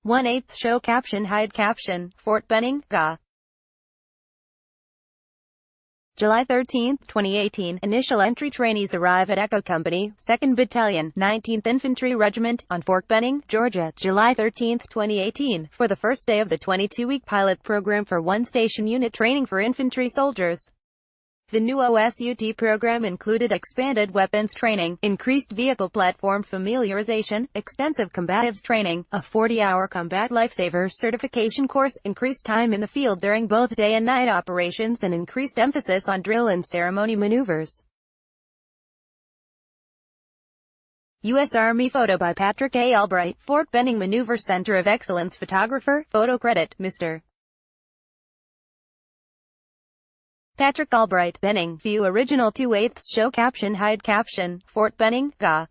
1/8 show caption hide caption, Fort Benning, Ga. July 13, 2018, initial entry trainees arrive at Echo Company, 2nd Battalion, 19th Infantry Regiment, on Fort Benning, Georgia, July 13, 2018, for the first day of the 22-week pilot program for one-station unit training for infantry soldiers. The new OSUT program included expanded weapons training, increased vehicle platform familiarization, extensive combatives training, a 40-hour combat lifesaver certification course, increased time in the field during both day and night operations, and increased emphasis on drill and ceremony maneuvers. U.S. Army photo by Patrick A. Albright, Fort Benning Maneuver Center of Excellence photographer, photo credit, Mr. Patrick Albright, Benning, view original 2/8 show caption hide caption, Fort Benning, Ga.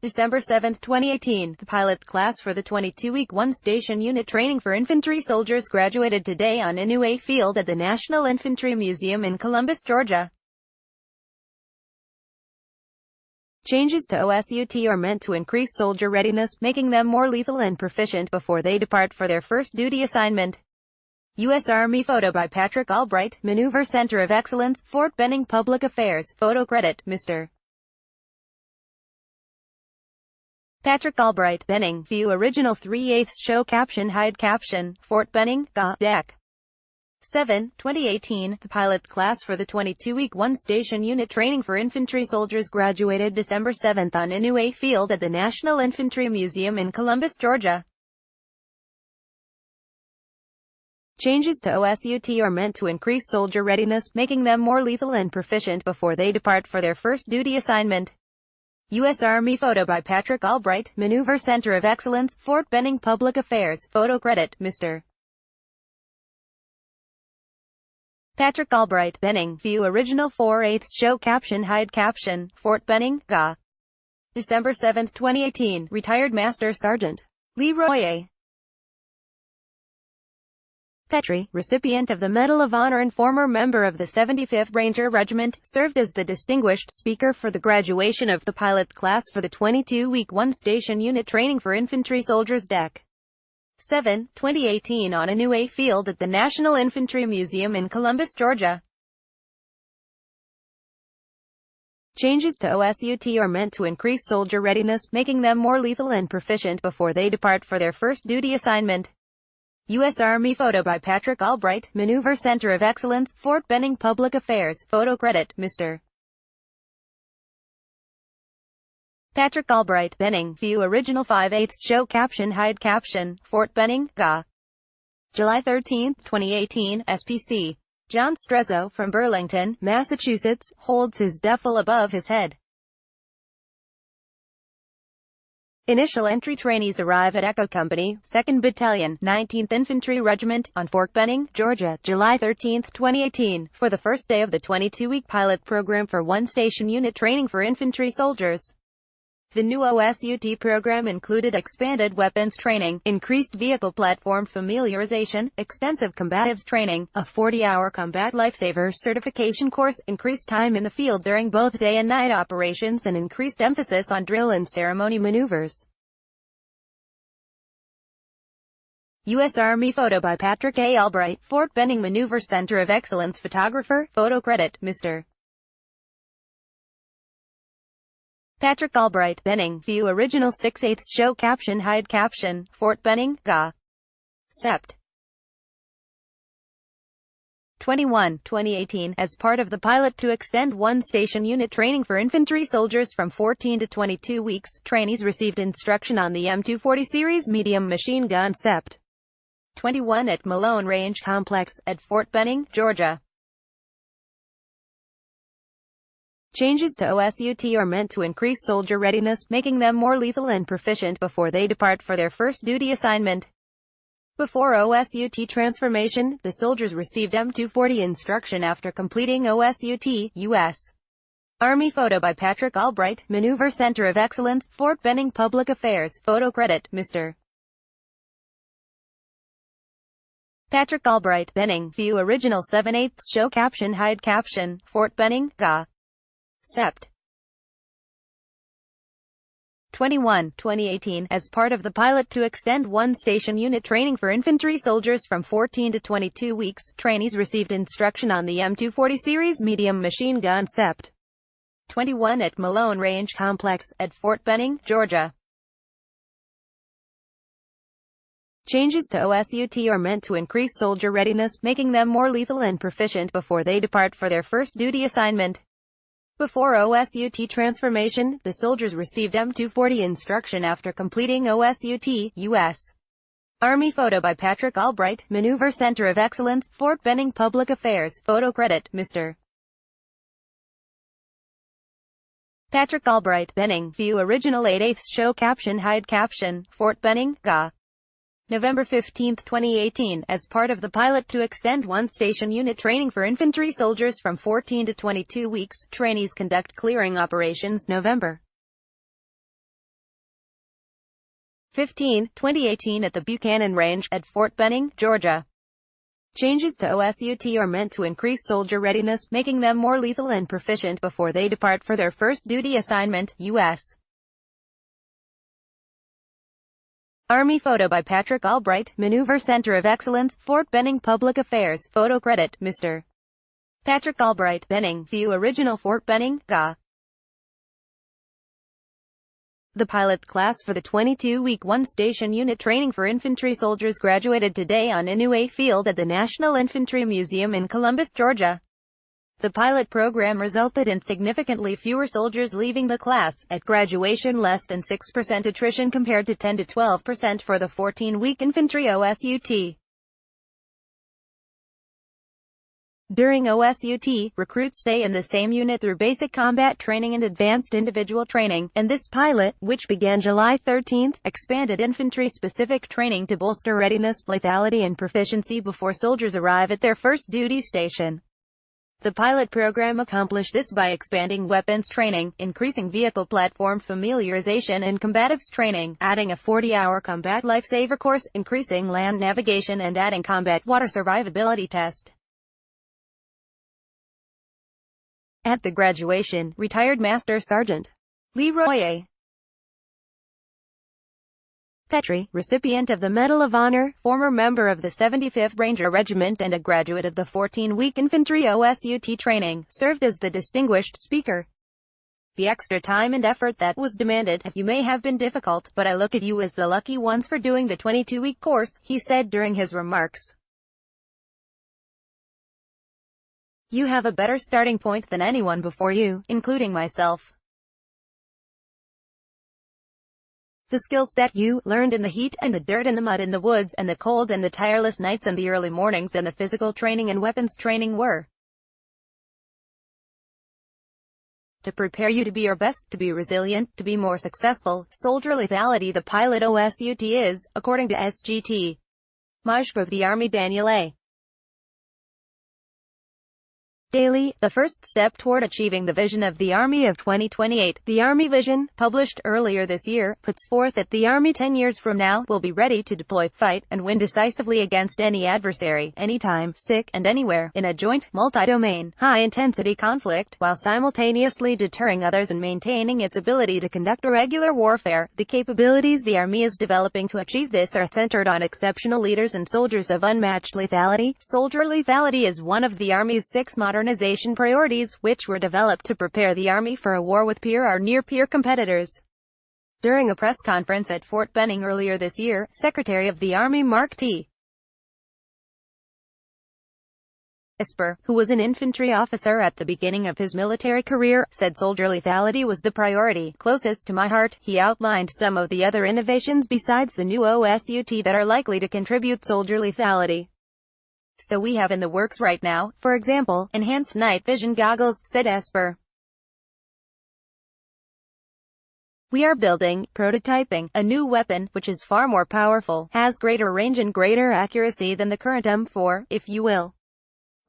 December 7, 2018, the pilot class for the 22-week one-station unit training for infantry soldiers graduated today on Inouye Field at the National Infantry Museum in Columbus, Georgia. Changes to OSUT are meant to increase soldier readiness, making them more lethal and proficient before they depart for their first duty assignment. U.S. Army photo by Patrick Albright, Maneuver Center of Excellence, Fort Benning Public Affairs, photo credit, Mr. Patrick Albright, Benning, view original 3/8 show caption hide caption, Fort Benning, Ga. Dec. 7, 2018, the pilot class for the 22-week one-station unit training for infantry soldiers graduated December 7 on Inouye Field at the National Infantry Museum in Columbus, Georgia. Changes to OSUT are meant to increase soldier readiness, making them more lethal and proficient before they depart for their first duty assignment. U.S. Army photo by Patrick Albright, Maneuver Center of Excellence, Fort Benning Public Affairs, photo credit, Mr. Patrick Albright, Benning, view original 4/8 show caption hide caption, Fort Benning, Ga. December 7, 2018, retired Master Sergeant Leroy A. Petrie, recipient of the Medal of Honor and former member of the 75th Ranger Regiment, served as the distinguished speaker for the graduation of the pilot class for the 22-week one-station unit training for infantry soldiers Dec. 7, 2018 on Inouye Field at the National Infantry Museum in Columbus, Georgia. Changes to OSUT are meant to increase soldier readiness, making them more lethal and proficient before they depart for their first duty assignment. U.S. Army photo by Patrick Albright, Maneuver Center of Excellence, Fort Benning Public Affairs, photo credit, Mr. Patrick Albright, Benning, view original 5/8 show caption hide caption, Fort Benning, Ga. July 13, 2018, SPC. John Strezzo, from Burlington, Massachusetts, holds his duffel above his head. Initial entry trainees arrive at Echo Company, 2nd Battalion, 19th Infantry Regiment, on Fort Benning, Georgia, July 13, 2018, for the first day of the 22-week pilot program for one-station unit training for infantry soldiers. The new OSUT program included expanded weapons training, increased vehicle platform familiarization, extensive combatives training, a 40-hour combat lifesaver certification course, increased time in the field during both day and night operations, and increased emphasis on drill and ceremony maneuvers. U.S. Army photo by Patrick A. Albright, Fort Benning Maneuver Center of Excellence photographer, photo credit, Mr. Patrick Albright, Benning, view original 6/8 show caption hide caption, Fort Benning, Ga. Sept. 21, 2018, as part of the pilot to extend one-station unit training for infantry soldiers from 14 to 22 weeks, trainees received instruction on the M240 series medium machine gun Sept. 21 at Malone Range Complex, at Fort Benning, Georgia. Changes to OSUT are meant to increase soldier readiness, making them more lethal and proficient before they depart for their first duty assignment. Before OSUT transformation, the soldiers received M240 instruction after completing OSUT. U.S. Army photo by Patrick Albright, Maneuver Center of Excellence, Fort Benning Public Affairs, photo credit, Mr. Patrick Albright, Benning, view original 7/8 show caption hide caption, Fort Benning, Ga. Sept. 21, 2018, as part of the pilot to extend one-station unit training for infantry soldiers from 14 to 22 weeks, trainees received instruction on the M240 series medium machine gun SEPT 21 at Malone Range Complex, at Fort Benning, Georgia. Changes to OSUT are meant to increase soldier readiness, making them more lethal and proficient before they depart for their first duty assignment. Before OSUT transformation, the soldiers received M240 instruction after completing OSUT. U.S. Army photo by Patrick Albright, Maneuver Center of Excellence, Fort Benning Public Affairs, photo credit, Mr. Patrick Albright, Benning, view original 8/8 show caption hide caption, Fort Benning, GA. November 15, 2018, as part of the pilot to extend one-station unit training for infantry soldiers from 14 to 22 weeks, trainees conduct clearing operations November 15, 2018 at the Buchanan Range, at Fort Benning, Georgia. Changes to OSUT are meant to increase soldier readiness, making them more lethal and proficient before they depart for their first duty assignment. U.S. Army photo by Patrick Albright, Maneuver Center of Excellence, Fort Benning Public Affairs, photo credit, Mr. Patrick Albright, Benning, view original Fort Benning, GA. The pilot class for the 22-week one-station unit training for infantry soldiers graduated today on Inouye Field at the National Infantry Museum in Columbus, Georgia. The pilot program resulted in significantly fewer soldiers leaving the class, at graduation less than 6% attrition compared to 10 to 12% for the 14-week infantry OSUT. During OSUT, recruits stay in the same unit through basic combat training and advanced individual training, and this pilot, which began July 13, expanded infantry-specific training to bolster readiness, lethality and proficiency before soldiers arrive at their first duty station. The pilot program accomplished this by expanding weapons training, increasing vehicle platform familiarization and combatives training, adding a 40-hour combat lifesaver course, increasing land navigation and adding combat water survivability test. At the graduation, retired Master Sergeant Leroy A. Petrie, recipient of the Medal of Honor, former member of the 75th Ranger Regiment and a graduate of the 14-week Infantry OSUT training, served as the distinguished speaker. The extra time and effort that was demanded of you may have been difficult, but I look at you as the lucky ones for doing the 22-week course, he said during his remarks. You have a better starting point than anyone before you, including myself. The skills that you learned in the heat and the dirt and the mud and the woods and the cold and the tireless nights and the early mornings and the physical training and weapons training were to prepare you to be your best, to be resilient, to be more successful. Soldier Lethality. The pilot OSUT is, according to SGT Maj of the Army Daniel A. Daily, the first step toward achieving the vision of the Army of 2028. The Army Vision, published earlier this year, puts forth that the Army 10 years from now will be ready to deploy, fight, and win decisively against any adversary, anytime, sick, and anywhere, in a joint, multi-domain, high-intensity conflict, while simultaneously deterring others and maintaining its ability to conduct irregular warfare. The capabilities the Army is developing to achieve this are centered on exceptional leaders and soldiers of unmatched lethality. Soldier Lethality is one of the Army's 6 modernization priorities, which were developed to prepare the Army for a war with peer or near-peer competitors. During a press conference at Fort Benning earlier this year, Secretary of the Army Mark T. Esper, who was an infantry officer at the beginning of his military career, said soldier lethality was the priority closest to my heart. He outlined some of the other innovations besides the new OSUT that are likely to contribute soldier lethality. So we have in the works right now, for example, enhanced night vision goggles, said Esper. We are building, prototyping, a new weapon, which is far more powerful, has greater range and greater accuracy than the current M4, if you will.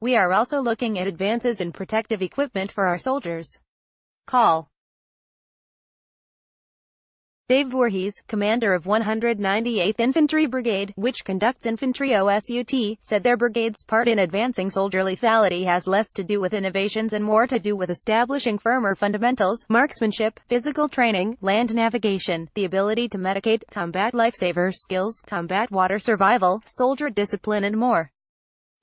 We are also looking at advances in protective equipment for our soldiers. Call Dave Voorhees, commander of 198th Infantry Brigade, which conducts Infantry OSUT, said their brigade's part in advancing soldier lethality has less to do with innovations and more to do with establishing firmer fundamentals, marksmanship, physical training, land navigation, the ability to medicate, combat lifesaver skills, combat water survival, soldier discipline and more.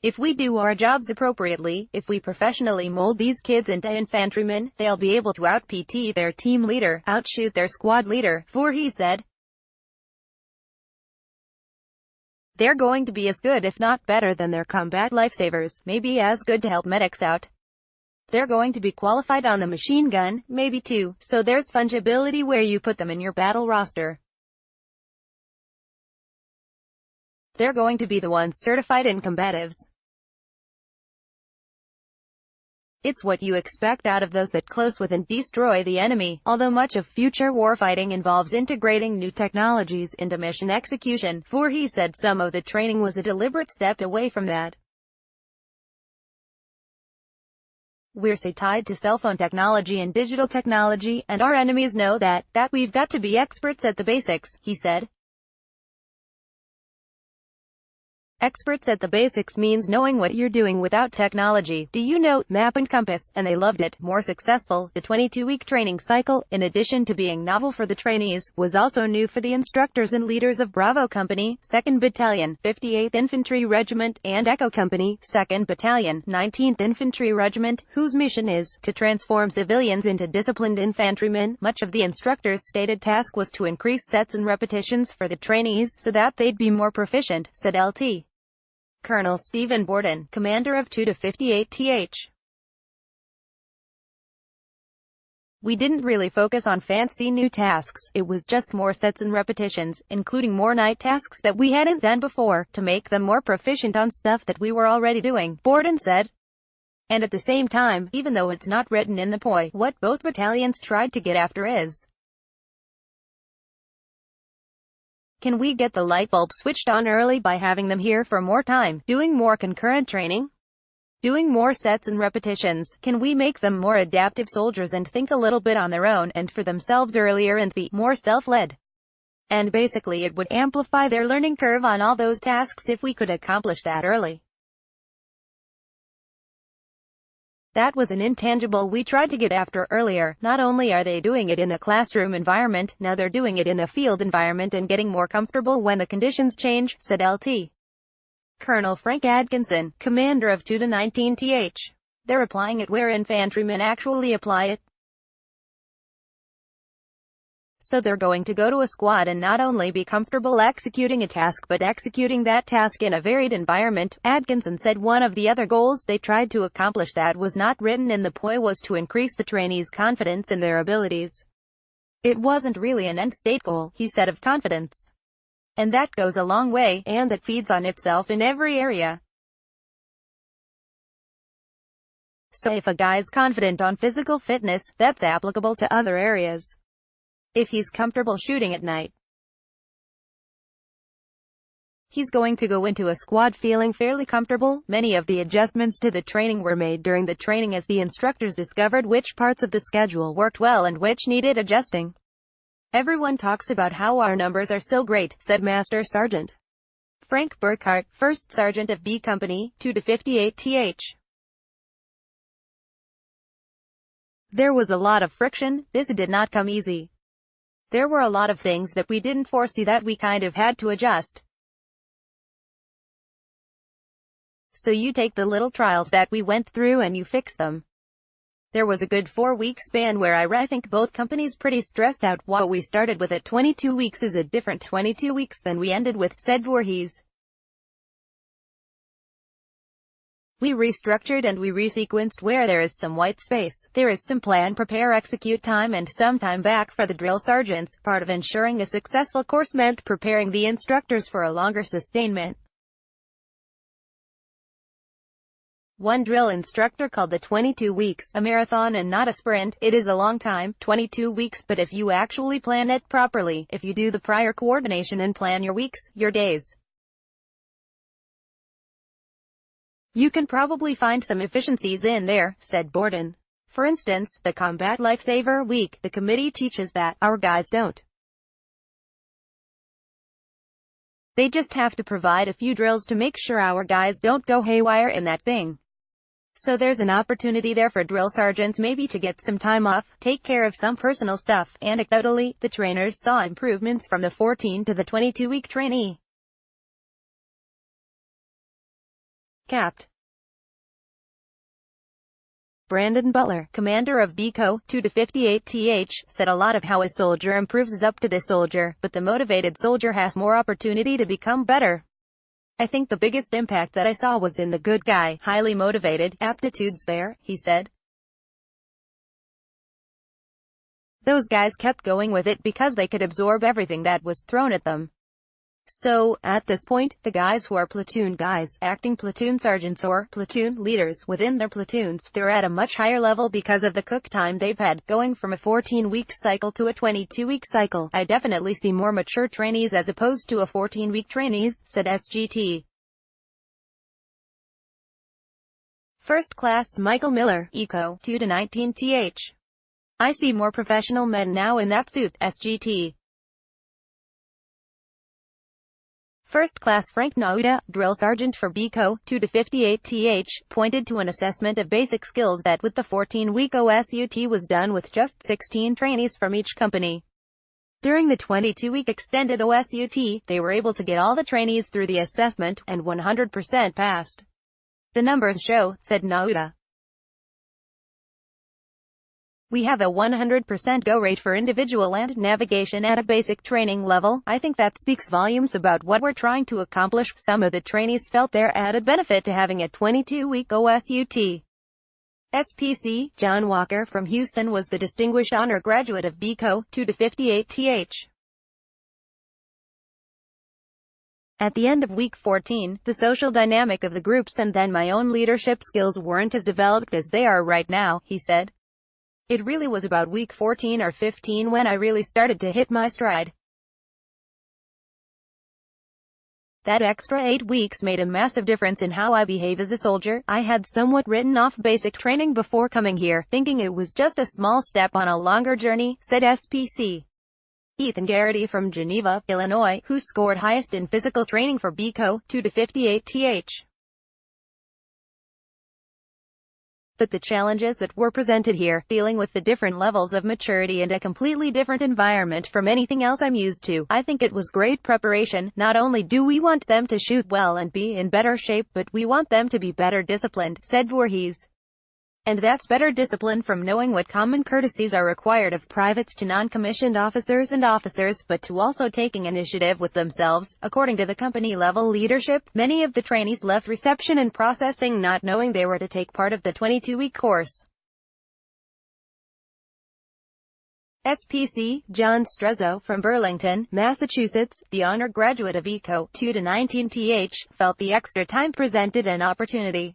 If we do our jobs appropriately, if we professionally mold these kids into infantrymen, they'll be able to out-PT their team leader, outshoot their squad leader, Voorhees said. They're going to be as good if not better than their combat lifesavers, maybe as good to help medics out. They're going to be qualified on the machine gun, maybe too, so there's fungibility where you put them in your battle roster. They're going to be the ones certified in combatives. It's what you expect out of those that close with and destroy the enemy, although much of future warfighting involves integrating new technologies into mission execution. Voorhees said some of the training was a deliberate step away from that. We're so tied to cell phone technology and digital technology, and our enemies know that we've got to be experts at the basics, he said. Experts at the basics means knowing what you're doing without technology. Do you know, map and compass, and they loved it. More successful, the 22-week training cycle, in addition to being novel for the trainees, was also new for the instructors and leaders of Bravo Company, 2nd Battalion, 58th Infantry Regiment, and Echo Company, 2nd Battalion, 19th Infantry Regiment, whose mission is to transform civilians into disciplined infantrymen. Much of the instructors' stated task was to increase sets and repetitions for the trainees, so that they'd be more proficient, said Lt. Colonel Stephen Borden, commander of 2 to 58th. We didn't really focus on fancy new tasks, it was just more sets and repetitions, including more night tasks that we hadn't done before, to make them more proficient on stuff that we were already doing, Borden said. And at the same time, even though it's not written in the POI, what both battalions tried to get after is, can we get the light bulb switched on early by having them here for more time, doing more concurrent training, doing more sets and repetitions? Can we make them more adaptive soldiers and think a little bit on their own and for themselves earlier and be more self-led? And basically it would amplify their learning curve on all those tasks if we could accomplish that early. That was an intangible we tried to get after earlier. Not only are they doing it in a classroom environment, now they're doing it in a field environment and getting more comfortable when the conditions change, said Lt. Colonel Frank Atkinson, commander of 2 to 19th. They're applying it where infantrymen actually apply it. So they're going to go to a squad and not only be comfortable executing a task but executing that task in a varied environment, Atkinson said. One of the other goals they tried to accomplish that was not written in the POI was to increase the trainees' confidence in their abilities. It wasn't really an end-state goal, he said, of confidence. And that goes a long way, and that feeds on itself in every area. So if a guy's confident on physical fitness, that's applicable to other areas. If he's comfortable shooting at night, he's going to go into a squad feeling fairly comfortable. Many of the adjustments to the training were made during the training as the instructors discovered which parts of the schedule worked well and which needed adjusting. Everyone talks about how our numbers are so great, said Master Sergeant Frank Burkhart, 1st Sergeant of B Company, 2 to 58th. There was a lot of friction. This did not come easy. There were a lot of things that we didn't foresee that we kind of had to adjust. So you take the little trials that we went through and you fix them. There was a good 4-week span where I think both companies pretty stressed out. What we started with at 22 weeks is a different 22 weeks than we ended with, said Voorhees. We restructured and we resequenced where there is some white space. There is some plan, prepare, execute time and some time back for the drill sergeants. Part of ensuring a successful course meant preparing the instructors for a longer sustainment. One drill instructor called the 22 weeks a marathon and not a sprint. It is a long time, 22 weeks, but if you actually plan it properly, if you do the prior coordination and plan your weeks, your days, you can probably find some efficiencies in there, said Borden. For instance, the Combat Lifesaver Week, the committee teaches that our guys don't They just have to provide a few drills to make sure our guys don't go haywire in that thing. So there's an opportunity there for drill sergeants maybe to get some time off, take care of some personal stuff. Anecdotally, the trainers saw improvements from the 14 to the 22-week trainee. Capt. Brandon Butler, commander of BCO 2 to 58th, said a lot of how a soldier improves is up to the soldier, but the motivated soldier has more opportunity to become better. I think the biggest impact that I saw was in the good guy, highly motivated, aptitudes there, he said. Those guys kept going with it because they could absorb everything that was thrown at them. So, at this point, the guys who are platoon guys, acting platoon sergeants or platoon leaders within their platoons, they're at a much higher level because of the cook time they've had, going from a 14-week cycle to a 22-week cycle. I definitely see more mature trainees as opposed to a 14-week trainees, said SGT. First Class Michael Miller, ECO 2 to 19th. I see more professional men now in that suit, SGT. First Class Frank Nauta, drill sergeant for BCO 2 to 58th, pointed to an assessment of basic skills that with the 14-week OSUT was done with just 16 trainees from each company. During the 22-week extended OSUT, they were able to get all the trainees through the assessment, and 100% passed. The numbers show, said Nauta. We have a 100% go rate for individual and navigation at a basic training level. I think that speaks volumes about what we're trying to accomplish. Some of the trainees felt their added benefit to having a 22-week OSUT. SPC, John Walker from Houston was the distinguished honor graduate of BCO 2 to 58th. At the end of week 14, the social dynamic of the groups and then my own leadership skills weren't as developed as they are right now, he said. It really was about week 14 or 15 when I really started to hit my stride. That extra 8 weeks made a massive difference in how I behave as a soldier. I had somewhat written off basic training before coming here, thinking it was just a small step on a longer journey, said SPC. Ethan Garrity from Geneva, Illinois, who scored highest in physical training for BCO 2 to 58th. But the challenges that were presented here, dealing with the different levels of maturity and a completely different environment from anything else I'm used to, I think it was great preparation. Not only do we want them to shoot well and be in better shape, but we want them to be better disciplined, said Voorhees. And that's better discipline from knowing what common courtesies are required of privates to non-commissioned officers and officers, but to also taking initiative with themselves. According to the company-level leadership, many of the trainees left reception and processing not knowing they were to take part of the 22-week course. SPC, John Strezzo from Burlington, Massachusetts, the honor graduate of ECO 2 to 19th, felt the extra time presented an opportunity.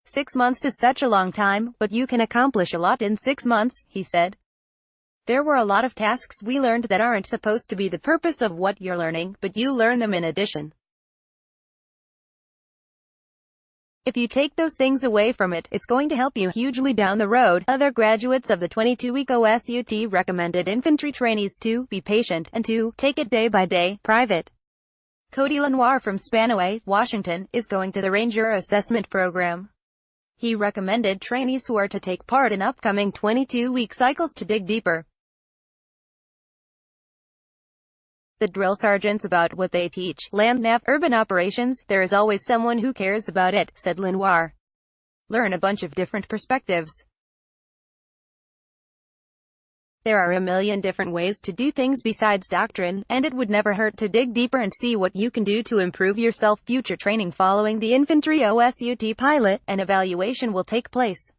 6 months is such a long time, but you can accomplish a lot in 6 months, he said. There were a lot of tasks we learned that aren't supposed to be the purpose of what you're learning, but you learn them in addition. If you take those things away from it, it's going to help you hugely down the road. Other graduates of the 22-week OSUT recommended infantry trainees to be patient and to take it day by day. Private Cody Lenoir from Spanaway, Washington, is going to the Ranger Assessment Program. He recommended trainees who are to take part in upcoming 22-week cycles to dig deeper. The drill sergeants about what they teach, land nav, urban operations, there is always someone who cares about it, said Lenoir. Learn a bunch of different perspectives. There are a million different ways to do things besides doctrine, and it would never hurt to dig deeper and see what you can do to improve yourself. Future training following the Infantry OSUT pilot, an evaluation will take place.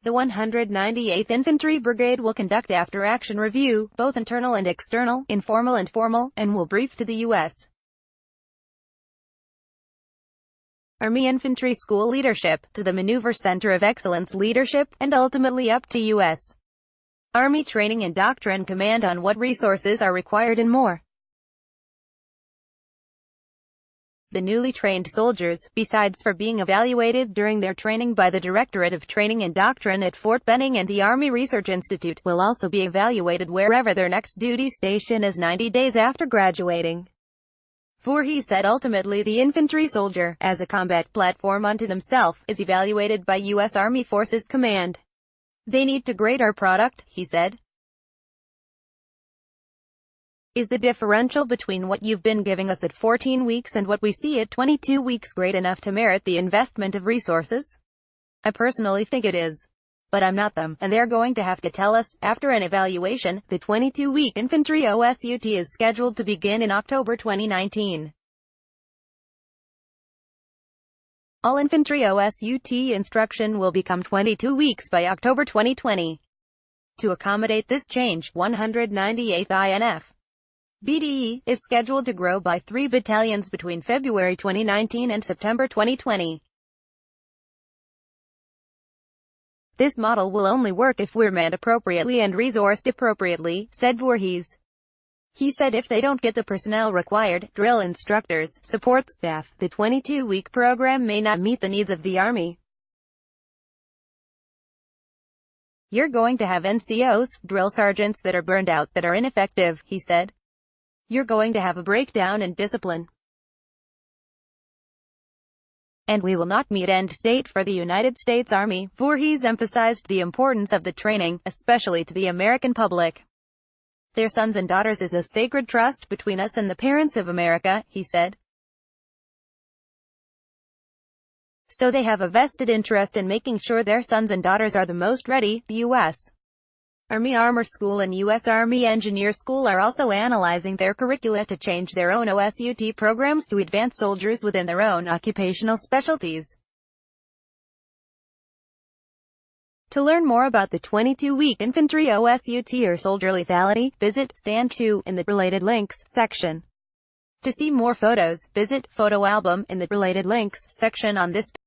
The 198th Infantry Brigade will conduct after-action review, both internal and external, informal and formal, and will brief to the U.S. Army Infantry School leadership, to the Maneuver Center of Excellence leadership, and ultimately up to U.S. Army Training and Doctrine Command on what resources are required and more. the newly trained soldiers, besides for being evaluated during their training by the Directorate of Training and Doctrine at Fort Benning and the Army Research Institute, will also be evaluated wherever their next duty station is 90 days after graduating. Voorhees said ultimately the infantry soldier, as a combat platform unto themselves, is evaluated by U.S. Army Forces Command. They need to grade our product, he said. Is the differential between what you've been giving us at 14 weeks and what we see at 22 weeks great enough to merit the investment of resources? I personally think it is. But I'm not them, and they're going to have to tell us. After an evaluation, the 22-week Infantry OSUT is scheduled to begin in October 2019. All Infantry OSUT instruction will become 22 weeks by October 2020. To accommodate this change, 198th INF BDE is scheduled to grow by 3 battalions between February 2019 and September 2020. This model will only work if we're manned appropriately and resourced appropriately, said Voorhees. He said if they don't get the personnel required, drill instructors, support staff, the 22-week program may not meet the needs of the Army. You're going to have NCOs, drill sergeants that are burned out, that are ineffective, he said. You're going to have a breakdown in discipline. And we will not meet end state for the United States Army. Voorhees emphasized the importance of the training, especially to the American public. Their sons and daughters is a sacred trust between us and the parents of America, he said. So they have a vested interest in making sure their sons and daughters are the most ready. The U.S. Army Armor School and U.S. Army Engineer School are also analyzing their curricula to change their own OSUT programs to advance soldiers within their own occupational specialties. To learn more about the 22-week Infantry OSUT or Soldier Lethality, visit Stand 2 in the Related Links section. To see more photos, visit Photo Album in the Related Links section on this